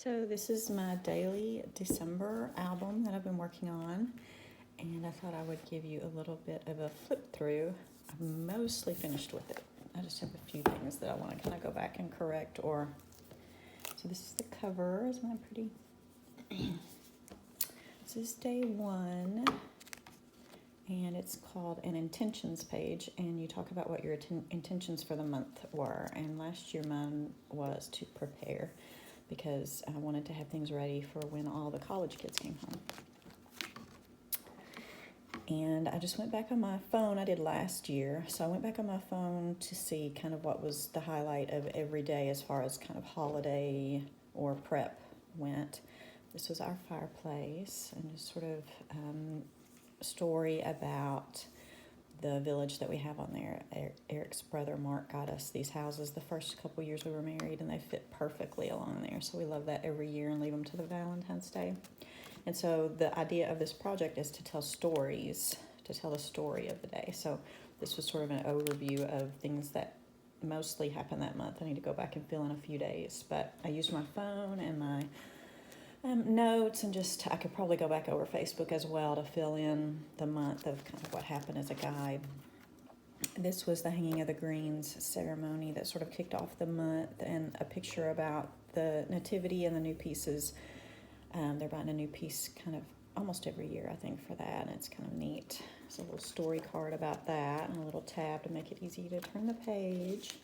So this is my daily December album that I've been working on, and I thought I would give you a little bit of a flip through. I'm mostly finished with it. I just have a few things that I want to kind of go back and correct. So this is the cover. Isn't that pretty? This is day one, and it's called an intentions page, and you talk about what your intentions for the month were. And last year mine was to prepare, because I wanted to have things ready for when all the college kids came home. And I just went back on my phone. I did last year. So I went back on my phone to see kind of what was the highlight of every day as far as kind of holiday or prep went. This was our fireplace, and just sort of story about the village that we have on there. Eric's brother Mark got us these houses the first couple years we were married, and they fit perfectly along there. So we love that every year and leave them to the Valentine's Day. And so the idea of this project is to tell stories, to tell the story of the day. So this was sort of an overview of things that mostly happened that month. I need to go back and fill in a few days, but I used my phone and my notes, and I could probably go back over Facebook as well to fill in the month of kind of what happened as a guide. This was the Hanging of the Greens ceremony that sort of kicked off the month, and a picture about the nativity and the new pieces. They're buying a new piece kind of almost every year, I think, for that, and it's kind of neat. There's a little story card about that and a little tab to make it easy to turn the page.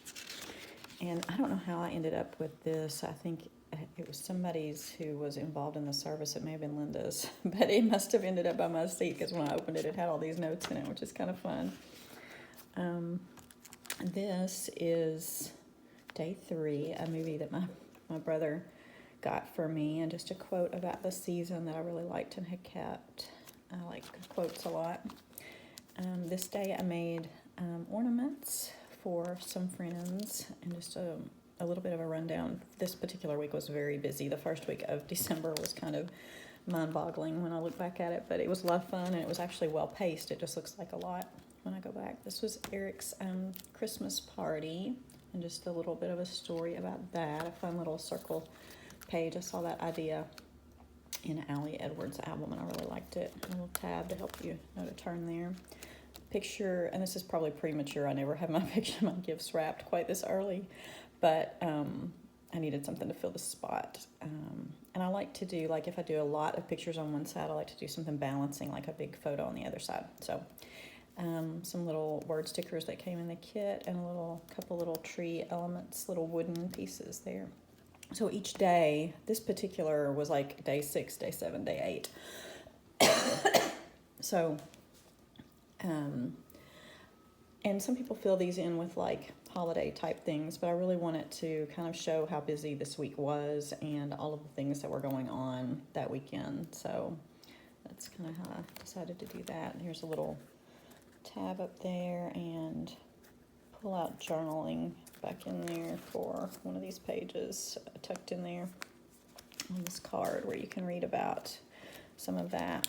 And I don't know how I ended up with this. I think it was somebody's who was involved in the service. It may have been Linda's, but it must have ended up by my seat, because when I opened it, it had all these notes in it, which is kind of fun. This is day 3, a movie that my brother got for me, and just a quote about the season that I really liked and had kept. I like quotes a lot. This day I made ornaments for some friends, and just a little bit of a rundown. This particular week was very busy. The first week of December was kind of mind-boggling when I look back at it, but it was a lot of fun, and it was actually well-paced. It just looks like a lot when I go back. This was Eric's Christmas party, and just a little bit of a story about that, a fun little circle page. I saw that idea in Allie Edwards' album, and I really liked it. A little tab to help you know to turn there. Picture, and this is probably premature. I never have my gifts wrapped quite this early, but I needed something to fill the spot. And I like to do, like, if I do a lot of pictures on one side, I like to do something balancing, like a big photo on the other side. So some little word stickers that came in the kit, and a couple little tree elements, little wooden pieces there. So each day, this particular was like day 6, day 7, day 8. So, and some people fill these in with like holiday type things, but I really wanted to kind of show how busy this week was and all of the things that were going on that weekend. So that's kind of how I decided to do that. And here's a little tab up there, and pull out journaling back in there for one of these pages tucked in there on this card, where you can read about some of that.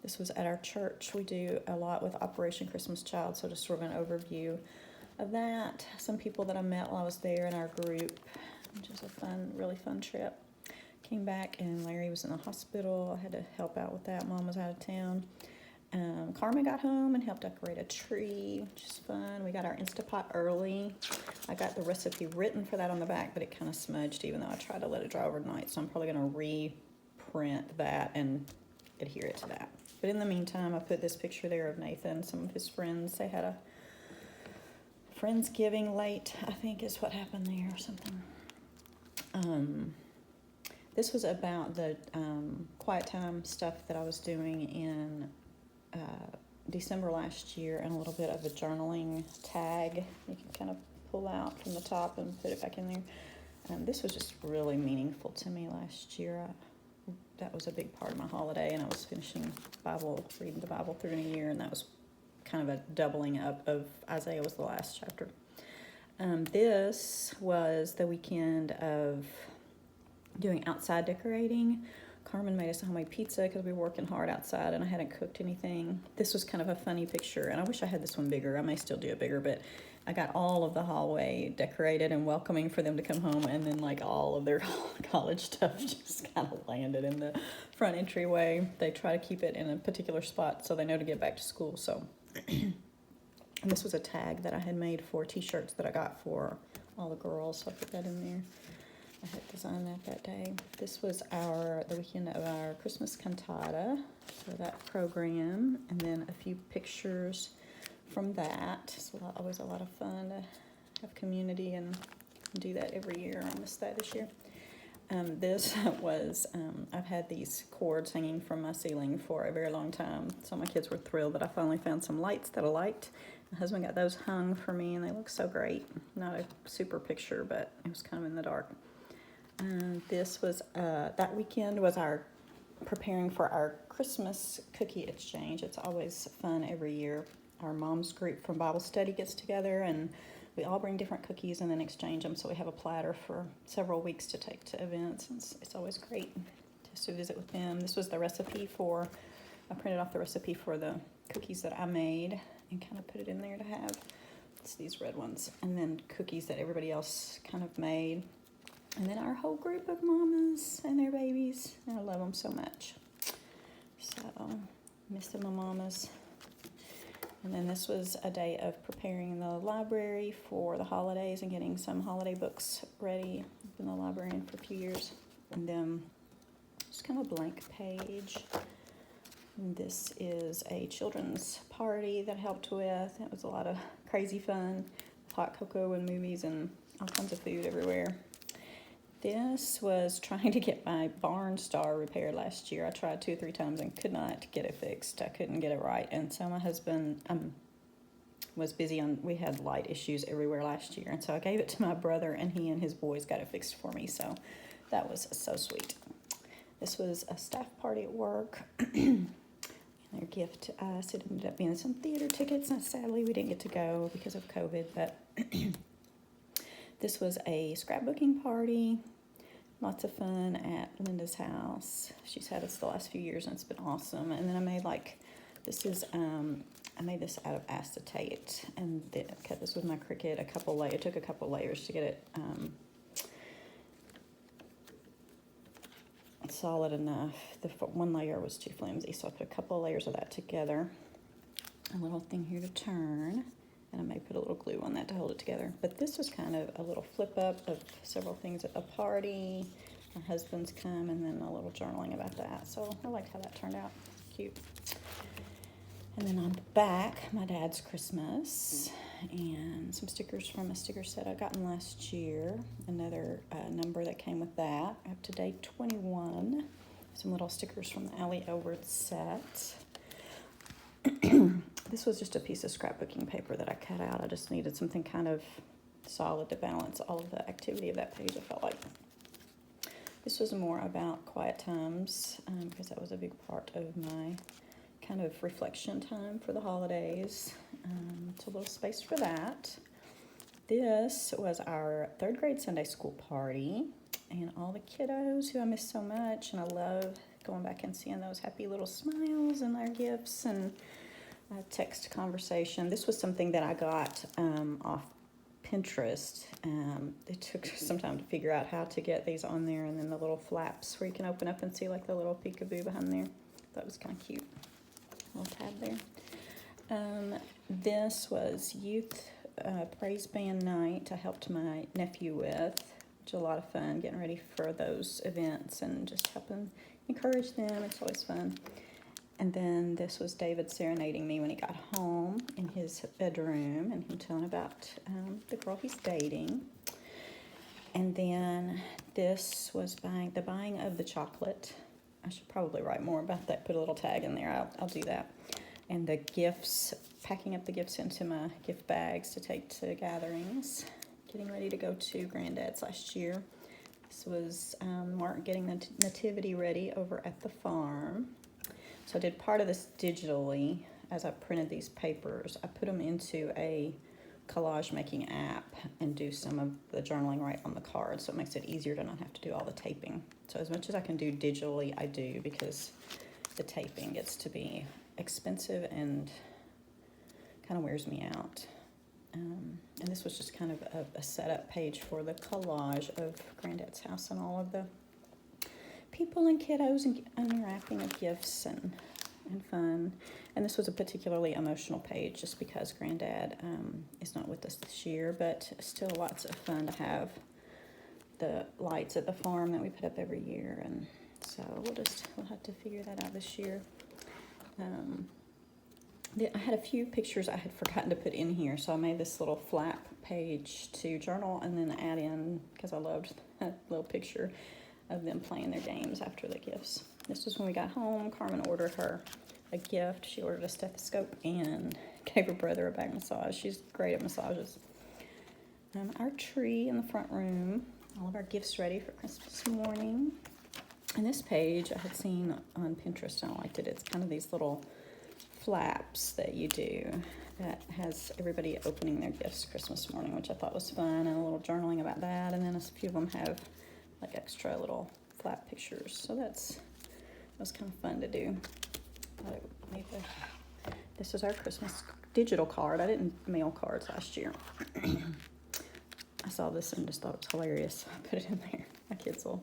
This was at our church. We do a lot with Operation Christmas Child, so just sort of an overview of that. Some people that I met while I was there in our group, which was a really fun trip. Came back, and Larry was in the hospital. I had to help out with that. Mom was out of town. Carmen got home and helped decorate a tree, which is fun. We got our Instapot early. I got the recipe written for that on the back, but it kind of smudged, even though I tried to let it dry overnight. So I'm probably going to reprint that and adhere it to that. But in the meantime, I put this picture there of Nathan, some of his friends. They had a Friendsgiving late, I think is what happened there, or something. This was about the quiet time stuff that I was doing in December last year, and a little bit of a journaling tag you can kind of pull out from the top and put it back in there. This was just really meaningful to me last year. That was a big part of my holiday, and I was finishing reading the Bible through in a year, and that was kind of a doubling up of Isaiah was the last chapter. This was the weekend of doing outside decorating. Carmen made us a homemade pizza because we were working hard outside, and I hadn't cooked anything. This was kind of a funny picture, and I wish I had this one bigger. I may still do it bigger, but I got all of the hallway decorated and welcoming for them to come home, and then like all of their college stuff just kind of landed in the front entryway. They try to keep it in a particular spot so they know to get back to school. So, and this was a tag that I had made for t-shirts that I got for all the girls, so I put that in there. I had designed that day. This was the weekend of our Christmas cantata for that program, and then a few pictures from that. It's always a lot of fun to have community and do that every year. I missed that this year. This was, I've had these cords hanging from my ceiling for a very long time, so my kids were thrilled that I finally found some lights that I liked. My husband got those hung for me, and they look so great. Not a super picture, but it was kind of in the dark. This was, that weekend was our preparing for our Christmas cookie exchange. It's always fun every year. Our mom's group from Bible study gets together, and we all bring different cookies and then exchange them. So we have a platter for several weeks to take to events. It's always great just to visit with them. This was the recipe I printed off the recipe for the cookies that I made and kind of put it in there to have. It's these red ones. And then cookies that everybody else kind of made. And then our whole group of mamas and their babies. And I love them so much. So, miss my mamas. And then this was a day of preparing the library for the holidays and getting some holiday books ready. I've been the librarian for a few years. And then just kind of a blank page. And this is a children's party that I helped with. It was a lot of crazy fun. Hot cocoa and movies and all kinds of food everywhere. This was trying to get my barn star repaired last year. I tried 2 or 3 times and could not get it fixed. I couldn't get it right. And so my husband was busy we had light issues everywhere last year. And so I gave it to my brother, and he and his boys got it fixed for me. So that was so sweet. This was a staff party at work. And their gift to us, it ended up being some theater tickets. And sadly, we didn't get to go because of COVID. But this was a scrapbooking party. Lots of fun at Linda's house. She's had us the last few years, and it's been awesome. And then I made I made this out of acetate, and cut this with my Cricut. It took a couple layers to get it solid enough. The one layer was too flimsy, so I put a couple of layers of that together. A little thing here to turn. And I may put a little glue on that to hold it together. But this was kind of a little flip up of several things at a party. My husband's come, and then a little journaling about that. So I liked how that turned out. Cute. And then on the back, my dad's Christmas. And some stickers from a sticker set I gotten last year. Another number that came with that. Up to date 21. Some little stickers from the Allie Elwood set. This was just a piece of scrapbooking paper that I cut out. I just needed something kind of solid to balance all of the activity of that page, I felt like. This was more about quiet times, because that was a big part of my kind of reflection time for the holidays. So a little space for that. This was our 3rd grade Sunday school party, and all the kiddos who I miss so much, and I love going back and seeing those happy little smiles and their gifts and text conversation. This was something that I got off Pinterest. It took some time to figure out how to get these on there, and then the little flaps where you can open up and see like the little peekaboo behind there. That was kind of cute. Little tab there. This was youth praise band night I helped my nephew with, which was a lot of fun, getting ready for those events and just helping encourage them. It's always fun. And then this was David serenading me when he got home in his bedroom, and him telling about the girl he's dating. And then this was the buying of the chocolate. I should probably write more about that, put a little tag in there. I'll do that. And the gifts, packing up the gifts into my gift bags to take to gatherings. Getting ready to go to Granddad's last year. This was Mark getting the nativity ready over at the farm. So I did part of this digitally. As I printed these papers, I put them into a collage making app and do some of the journaling right on the card, so it makes it easier to not have to do all the taping. So as much as I can do digitally, I do, because the taping gets to be expensive and kind of wears me out. And this was just kind of a setup page for the collage of Granddad's house and all of the people and kiddos and unwrapping of gifts and fun. And this was a particularly emotional page just because Granddad is not with us this year, but still lots of fun to have the lights at the farm that we put up every year. And so we'll have to figure that out this year. I had a few pictures I had forgotten to put in here, so I made this little flap page to journal and then add in, because I loved that little picture of them playing their games after the gifts. This was when we got home. Carmen ordered her a gift. She ordered a stethoscope and gave her brother a back massage. She's great at massages. Our tree in the front room, all of our gifts ready for Christmas morning. And this page I had seen on Pinterest and I liked it. It's kind of these little flaps that you do that has everybody opening their gifts Christmas morning, which I thought was fun, and a little journaling about that. And then a few of them have like extra little flap pictures, so that was kind of fun to do. This is our Christmas digital card. I didn't mail cards last year. I saw this and just thought it was hilarious. I put it in there. My kids will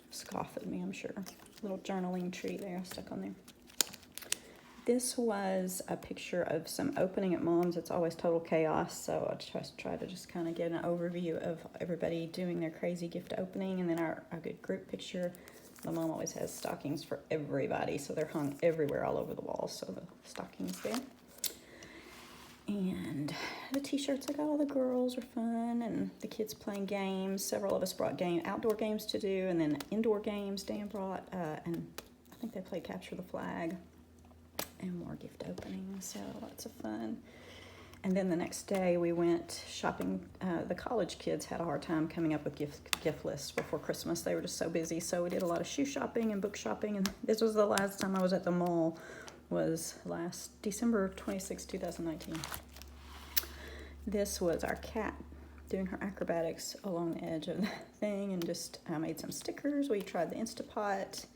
scoff at me, I'm sure. Little journaling tree there stuck on there. This was a picture of some opening at Mom's. It's always total chaos, so I try to just kind of get an overview of everybody doing their crazy gift opening. And then our good group picture. My mom always has stockings for everybody, so they're hung everywhere all over the walls, so the stockings there. And the t-shirts I got all the girls are fun, and the kids playing games. Several of us brought outdoor games to do, and then indoor games Dan brought, and I think they played Capture the Flag. And more gift openings, so lots of fun. And then the next day we went shopping. The college kids had a hard time coming up with gift lists before Christmas. They were just so busy, so we did a lot of shoe shopping and book shopping. And this was the last time I was at the mall, was last December 26, 2019. This was our cat doing her acrobatics along the edge of the thing, and just I made some stickers. We tried the Instapot.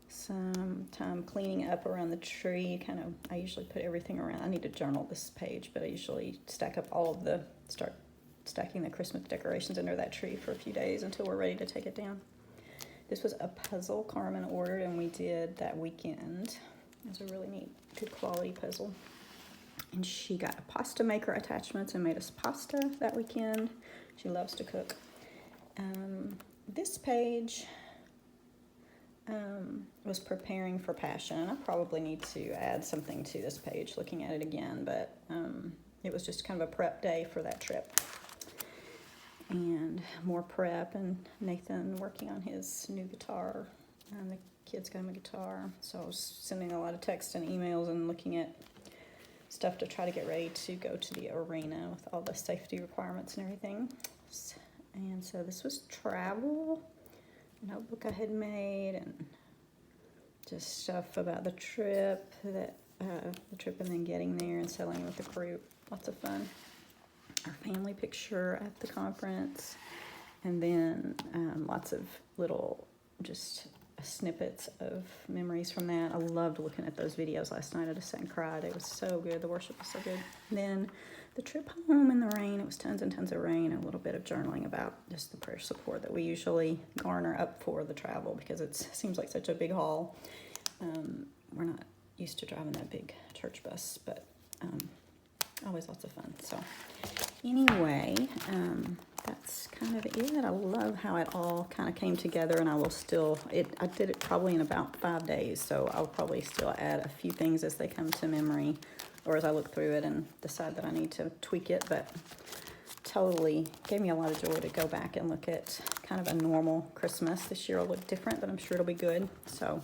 Some time cleaning up around the tree. I usually put everything around. I need to journal this page, but I usually start stacking the Christmas decorations under that tree for a few days until we're ready to take it down. This was a puzzle Carmen ordered and we did that weekend. It was a really neat, good quality puzzle. And she got a pasta maker attachments and made us pasta that weekend. She loves to cook. This page was preparing for Passion, and I probably need to add something to this page looking at it again, but it was just kind of a prep day for that trip. And more prep, and Nathan working on his new guitar, and the kids got him a guitar, so I was sending a lot of texts and emails and looking at stuff to try to get ready to go to the arena with all the safety requirements and everything. And so this was travel, notebook I had made, and just stuff about the trip, and then getting there and selling with the group. Lots of fun. Our family picture at the conference, and then lots of little just snippets of memories from that. I loved looking at those videos last night. I just sat and cried. It was so good. The worship was so good. And then the trip home in the rain. It was tons and tons of rain, and a little bit of journaling about just the prayer support that we usually garner up for the travel, because it seems like such a big haul. We're not used to driving that big church bus, but always lots of fun. So anyway, that's kind of it. I love how it all kind of came together, and I did it probably in about 5 days, so I'll probably still add a few things as they come to memory, or as I look through it and decide that I need to tweak it. But totally gave me a lot of joy to go back and look at kind of a normal Christmas. This year will look different, but I'm sure it'll be good. So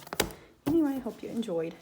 anyway, I hope you enjoyed.